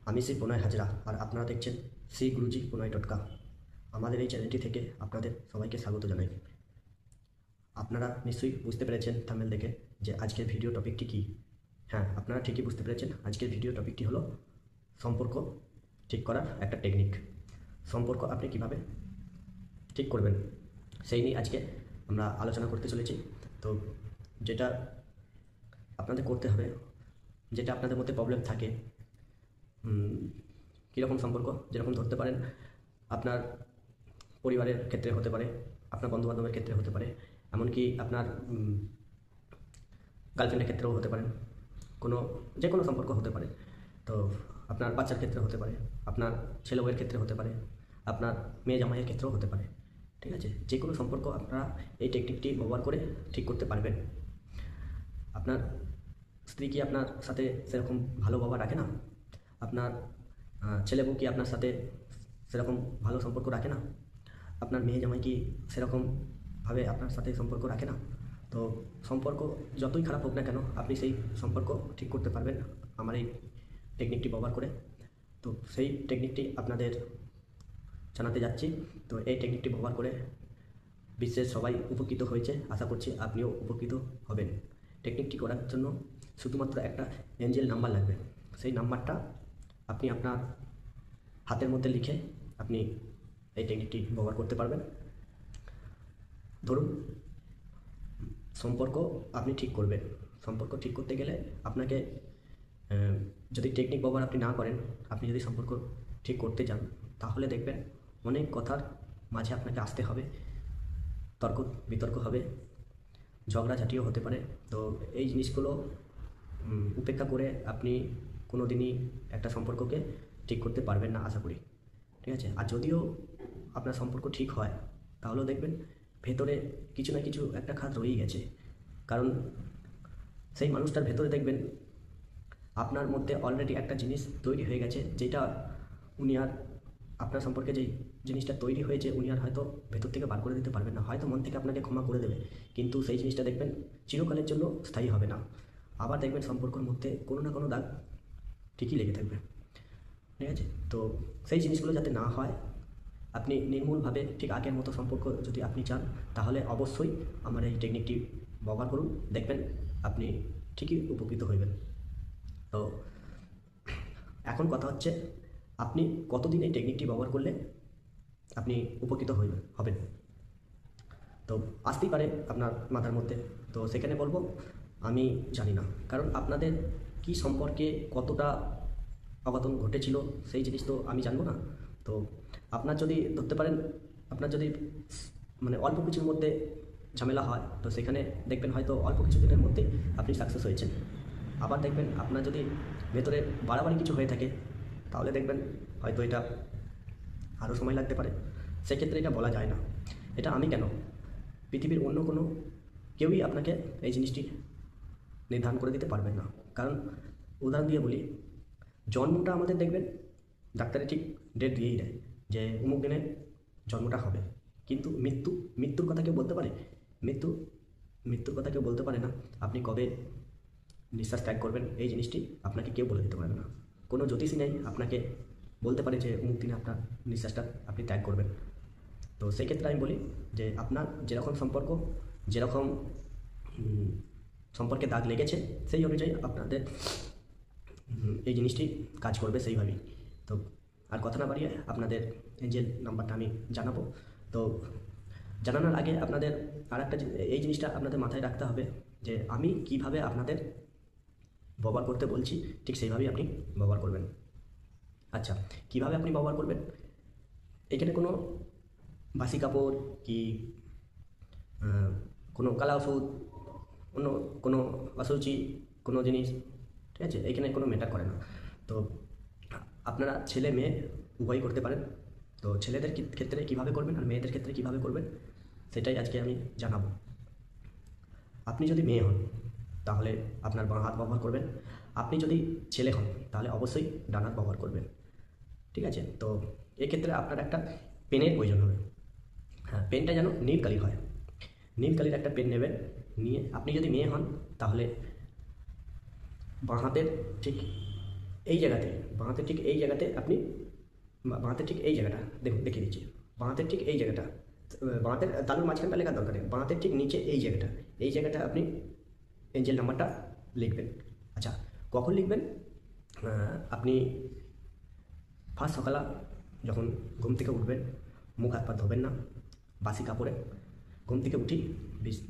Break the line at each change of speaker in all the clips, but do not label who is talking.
আমি শ্রী প্রণয় হাজরা, আর আপনারা দেখছেন শ্রী গুরুজি প্রণয় টটকা। আমাদের এই চ্যানেলটি থেকে আপনাদের সবাইকে স্বাগত জানাই। আপনারা নিশ্চয়ই বুঝতে পেরেছেন থাম্বনেল দেখে যে আজকের ভিডিও টপিকটি কী। হ্যাঁ, আপনারা ঠিকই বুঝতে পেরেছেন। আজকের ভিডিও টপিকটি হলো সম্পর্ক ঠিক করার একটা টেকনিক। সম্পর্ক আপনি কিভাবে ঠিক করবেন সেই নিয়ে আজকে আমরা আলোচনা করতে চলেছি। তো যেটা আপনাদের করতে হবে, যেটা আপনাদের মধ্যে প্রবলেম থাকে, কীরকম সম্পর্ক, যেরকম ধরতে পারেন আপনার পরিবারের ক্ষেত্রে হতে পারে, আপনার বন্ধুবান্ধবের ক্ষেত্রে হতে পারে, এমনকি আপনার গার্লফ্রেন্ডের ক্ষেত্রেও হতে পারেন, যে কোনো সম্পর্ক হতে পারে। তো আপনার বাচ্চার ক্ষেত্রে হতে পারে, আপনার ছেলে বউয়ের ক্ষেত্রে হতে পারে, আপনার মেয়ে জামাইয়ের ক্ষেত্রেও হতে পারে। ঠিক আছে, যে কোনো সম্পর্ক আপনারা এই টেকনিকটি ব্যবহার করে ঠিক করতে পারবেন। আপনার স্ত্রী কি আপনার সাথে সেরকম ভালো ব্যবহার রাখে না? আপনার ছেলে বউ কি আপনার সাথে সেরকম ভালো সম্পর্ক রাখে না? আপনার মেয়ে জামাই কি সেরকমভাবে আপনার সাথে সম্পর্ক রাখে না? তো সম্পর্ক যতই খারাপ হোক না কেন, আপনি সেই সম্পর্ক ঠিক করতে পারবেন আমার এই টেকনিকটি ব্যবহার করে। তো সেই টেকনিকটি আপনাদের জানাতে যাচ্ছি। তো এই টেকনিকটি ব্যবহার করে বিশ্বের সবাই উপকৃত হয়েছে, আশা করছি আপনিও উপকৃত হবেন। টেকনিকটি করার জন্য শুধুমাত্র একটা এঞ্জেল নাম্বার লাগবে। সেই নাম্বারটা আপনি আপনার হাতের মধ্যে লিখে আপনি এই টেকনিকটি ব্যবহার করতে পারবেন। ধরুন, সম্পর্ক আপনি ঠিক করবেন। সম্পর্ক ঠিক করতে গেলে আপনাকে যদি টেকনিক ব্যবহার আপনি না করেন, আপনি যদি সম্পর্ক ঠিক করতে যান, তাহলে দেখবেন অনেক কথার মাঝে আপনাকে আসতে হবে, তর্ক বিতর্ক হবে, ঝগড়াঝাটিও হতে পারে। তো এই জিনিসগুলো উপেক্ষা করে আপনি কোনো দিনই একটা সম্পর্ককে ঠিক করতে পারবেন না, আশা করি। ঠিক আছে, আর যদিও আপনার সম্পর্ক ঠিক হয়, তাহলেও দেখবেন ভেতরে কিছু না কিছু একটা খাত রয়েই গেছে। কারণ সেই মানুষটার ভেতরে দেখবেন আপনার মধ্যে অলরেডি একটা জিনিস তৈরি হয়ে গেছে, যেটা উনি আর আপনার সম্পর্কে যেই জিনিসটা তৈরি হয়েছে, উনি আর হয়তো ভেতর থেকে বার করে দিতে পারবেন না। হয়তো মন থেকে আপনাকে ক্ষমা করে দেবে, কিন্তু সেই জিনিসটা দেখবেন চিরকালের জন্য স্থায়ী হবে না। আবার দেখবেন সম্পর্কের মধ্যে কোনো না কোনো দাগ ঠিকই লেগে থাকবে। ঠিক আছে, তো সেই জিনিসগুলো যাতে না হয়, আপনি নির্মূলভাবে ঠিক আগের মতো সম্পর্ক যদি আপনি চান, তাহলে অবশ্যই আমার এই টেকনিকটি ব্যবহার করুন। দেখবেন আপনি ঠিকই উপকৃত হইবেন। তো এখন কথা হচ্ছে, আপনি কতদিন এই টেকনিকটি ব্যবহার করলে আপনি উপকৃত হবেন। তো আসতেই পারে আপনার মাথার মধ্যে, তো সেখানে বলবো আমি জানি না, কারণ আপনাদের কি সম্পর্কে কতটা অঘটন ঘটেছিল সেই জিনিস তো আমি জানবো না। তো আপনার যদি ধরতে পারেন, আপনার যদি মানে অল্প কিছুর মধ্যে ঝামেলা হয়, তো সেখানে দেখবেন হয়তো অল্প কিছু দিনের মধ্যে আপনি সাকসেস হয়েছেন। আবার দেখবেন আপনার যদি ভেতরে বাড়াবাড়ি কিছু হয়ে থাকে, তাহলে দেখবেন হয়তো এটা আরও সময় লাগতে পারে। সেক্ষেত্রে এটা বলা যায় না। এটা আমি কেন, পৃথিবীর অন্য কোনো কেউই আপনাকে এই জিনিসটি নির্ধারণ করে দিতে পারবেন না। কারণ উদাহরণ দিয়ে বলি, জন্মটা আমাদের দেখবেন ডাক্তারে ঠিক ডেট দিয়েই দেয় যে অমুক দিনে জন্মটা হবে, কিন্তু মৃত্যুর কথা কেউ বলতে পারে? মৃত্যুর কথা কেউ বলতে পারে না। আপনি কবে নিঃশ্বাস ত্যাগ করবেন, এই জিনিসটি আপনাকে কেউ বলে দিতে পারবে না। কোনো জ্যোতিষী নেই আপনাকে বলতে পারে যে অমুক দিনে আপনার নিঃশ্বাসটা আপনি ত্যাগ করবেন। তো সেই ক্ষেত্রে আমি বলি যে আপনার যেরকম সম্পর্ক, যেরকম সম্পর্কে দাগ লেগেছে, সেই অনুযায়ী আপনাদের এই জিনিসটি কাজ করবে সেইভাবেই। তো আর কথা না বাড়িয়ে আপনাদের এঞ্জেল নাম্বারটা আমি জানাবো। তো জানানোর আগে আপনাদের আর একটা এই জিনিসটা আপনাদের মাথায় রাখতে হবে যে আমি কিভাবে আপনাদের ব্যবহার করতে বলছি, ঠিক সেইভাবেই আপনি ব্যবহার করবেন। আচ্ছা, কিভাবে আপনি ব্যবহার করবেন? এখানে কোনো বাসি কাপড় কি কোনো কালা ওষুধ, অন্য কোনো অসুচি কোনো জিনিস, ঠিক আছে, এখানে কোনো ম্যাটার করে না। তো আপনারা ছেলে মেয়ে উভয়ই করতে পারেন। তো ছেলেদের ক্ষেত্রে কীভাবে করবেন আর মেয়েদের ক্ষেত্রে কীভাবে করবেন, সেটাই আজকে আমি জানাবো। আপনি যদি মেয়ে হন, তাহলে আপনার বাঁ হাত ব্যবহার করবেন। আপনি যদি ছেলে হন, তাহলে অবশ্যই ডান হাত ব্যবহার করবেন। ঠিক আছে, তো এক্ষেত্রে আপনার একটা পেনের প্রয়োজন হবে। হ্যাঁ, পেনটা যেন নীল কালির হয়। নীল কালির একটা পেন নেবেন, নিয়ে আপনি যদি মেয়ে হন, তাহলে বাঁ হাতের ঠিক এই জায়গাতে, বাঁ হাতের ঠিক এই জায়গাতে আপনি, বাঁ হাতের ঠিক এই জায়গাটা দেখুন, দেখিয়ে দিচ্ছি। বাঁ হাতের ঠিক এই জায়গাটা, বাঁ হাতের তালুর মাঝখানটা লেখার দরকার নেই, বাঁ হাতের ঠিক নিচে এই জায়গাটা আপনি এঞ্জেল নাম্বারটা লিখবেন। আচ্ছা, কখন লিখবেন? আপনি ফার্স্ট সকালে যখন ঘুম থেকে উঠবেন, মুখ হাত পা ধোবেন না, বাসি কাপড়ে ঘুম থেকে উঠি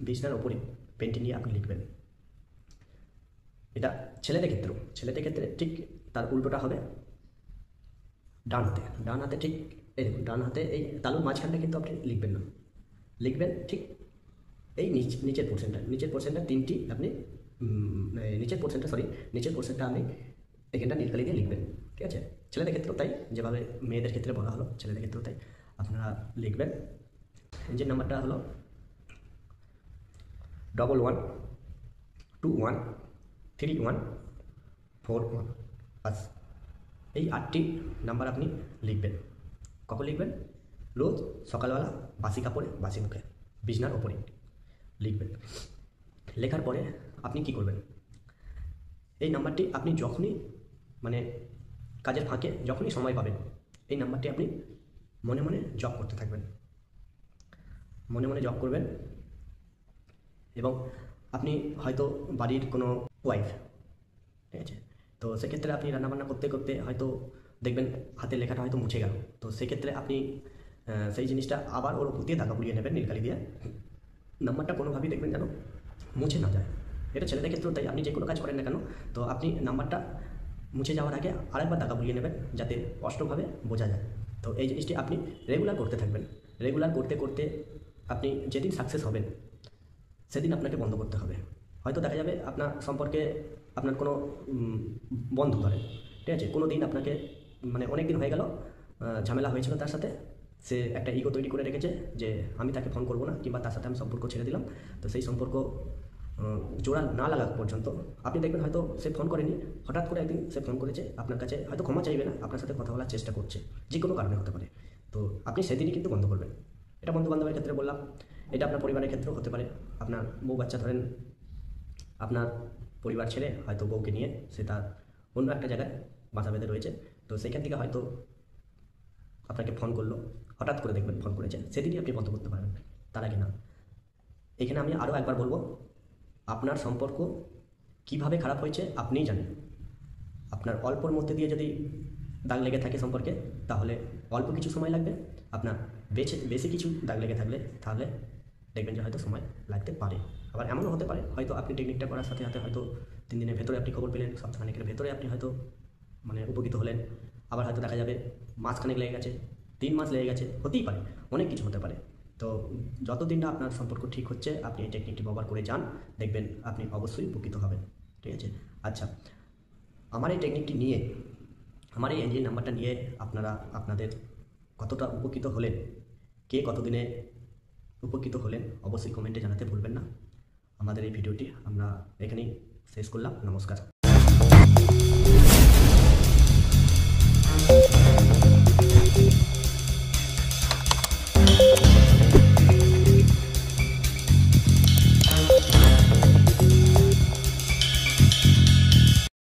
বিছনার ওপরে পেনটি নিয়ে আপনি লিখবেন। এটা ছেলেদের ক্ষেত্রে ঠিক তার উল্টোটা হবে ডান হাতে ঠিক এই দেখুন, ডান হাতে এই তালুর মাঝখানটা কিন্তু আপনি লিখবেন না, লিখবেন ঠিক এই নিচের পোর্শনটা তিনটি আপনি নিচের পোর্শনটা আপনি এখানটা নীলকালি দিয়ে লিখবেন। ঠিক আছে, ছেলেদের ক্ষেত্রেও তাই, যেভাবে মেয়েদের ক্ষেত্রে বলা হলো ছেলেদের ক্ষেত্রেও তাই আপনারা লিখবেন। ইঞ্জিন নাম্বারটা হলো 11213141। বাস, এই 8টি নাম্বার আপনি লিখবেন। কখন লিখবেন? রোজ সকালবেলা বাসি কাপড়ে বাসি মুখে বিছনার ওপরে লিখবেন। লেখার পরে আপনি কি করবেন? এই নাম্বারটি আপনি যখনই মানে কাজের ফাঁকে যখনই সময় পাবেন, এই নাম্বারটি আপনি মনে মনে জপ করতে থাকবেন, মনে মনে জপ করবেন। এবং আপনি হয়তো বাড়ির কোনো ওয়াইফ, ঠিক আছে, তো সেক্ষেত্রে আপনি রান্নাবান্না করতে করতে হয়তো দেখবেন হাতের লেখাটা হয়তো মুছে গেল, তো সেক্ষেত্রে আপনি সেই জিনিসটা আবার ওর উপর দিয়ে দাগা বুলিয়ে নেবেন নীলকালি দিয়ে। নাম্বারটা কোনোভাবেই দেখবেন যেন মুছে না যায়। এটা ছেলেদের ক্ষেত্রেও তাই, আপনি যে কোনো কাজ করেন না কেন, তো আপনি নাম্বারটা মুছে যাওয়ার আগে আরেকবার দাগা বুলিয়ে নেবেন যাতে স্পষ্টভাবে বোঝা যায়। তো এই জিনিসটি আপনি রেগুলার করতে থাকবেন। রেগুলার করতে করতে আপনি যেদিন সাকসেস হবেন সেদিন আপনাকে বন্ধ করতে হবে। হয়তো দেখা যাবে আপনার সম্পর্কে আপনার কোনো বন্ধু ধরেন, ঠিক আছে, কোনো দিন আপনাকে মানে অনেক দিন হয়ে গেল ঝামেলা হয়েছিল তার সাথে, সে একটা ইগো তৈরি করে রেখেছে যে আমি তাকে ফোন করবো না, কিংবা তার সাথে আমি সম্পর্ক ছেড়ে দিলাম। তো সেই সম্পর্ক জোড়া না লাগা পর্যন্ত আপনি দেখবেন হয়তো সে ফোন করেনি, হঠাৎ করে একদিন সে ফোন করেছে আপনার কাছে, হয়তো ক্ষমা চাইবে না, আপনার সাথে কথা বলার চেষ্টা করছে, যে কোনো কারণে হতে পারে। তো আপনি সেদিনই কিন্তু বন্ধ করবেন। এটা বন্ধু বান্ধবের ক্ষেত্রে বললাম, এটা আপনার পরিবারের ক্ষেত্রেও হতে পারে। আপনার বউ বাচ্চা ধরেন, আপনার পরিবার ছেড়ে হয়তো বউকে নিয়ে সে তার অন্য একটা জায়গায় বাসা বেঁধে রয়েছে, তো সেখান থেকে হয়তো আপনাকে ফোন করলো, হঠাৎ করে দেখবেন ফোন করেছে, সেদিনই আপনি বন্ধ করতে পারবেন, তার আগে না। এখানে আমি আরও একবার বলবো, আপনার সম্পর্ক কিভাবে খারাপ হয়েছে আপনিই জানেন। আপনার অল্পর মধ্যে দিয়ে যদি দাগ লেগে থাকে সম্পর্কে, তাহলে অল্প কিছু সময় লাগবে। আপনার বেশি কিছু দাগ লেগে থাকলে তাহলে দেখবেন যে হয়তো সময় লাগতে পারে। আবার এমনও হতে পারে হয়তো আপনি টেকনিকটা করার সাথে সাথে হয়তো 3 দিনের ভেতরে আপনি খবর পেলেন, সপ্তাহখানেকের ভেতরে আপনি হয়তো মানে উপকৃত হলেন। আবার হয়তো দেখা যাবে মাসখানেক লেগে গেছে, 3 মাস লেগে গেছে, হতেই পারে, অনেক কিছু হতে পারে। তো যতদিন না আপনার সম্পর্ক ঠিক হচ্ছে আপনি এই টেকনিকটি ব্যবহার করে যান, দেখবেন আপনি অবশ্যই উপকৃত হবেন। ঠিক আছে, আচ্ছা, আমার এই টেকনিকটি নিয়ে, আমার এই এঞ্জেল নাম্বারটা নিয়ে আপনারা আপনাদের কতটা উপকৃত হলেন, কে কতদিনে উপকৃত হলেন, অবশ্যই কমেন্টে জানাতে ভুলবেন না। আমাদের এই ভিডিওটি আমরা এখানেই শেষ করলাম। নমস্কার।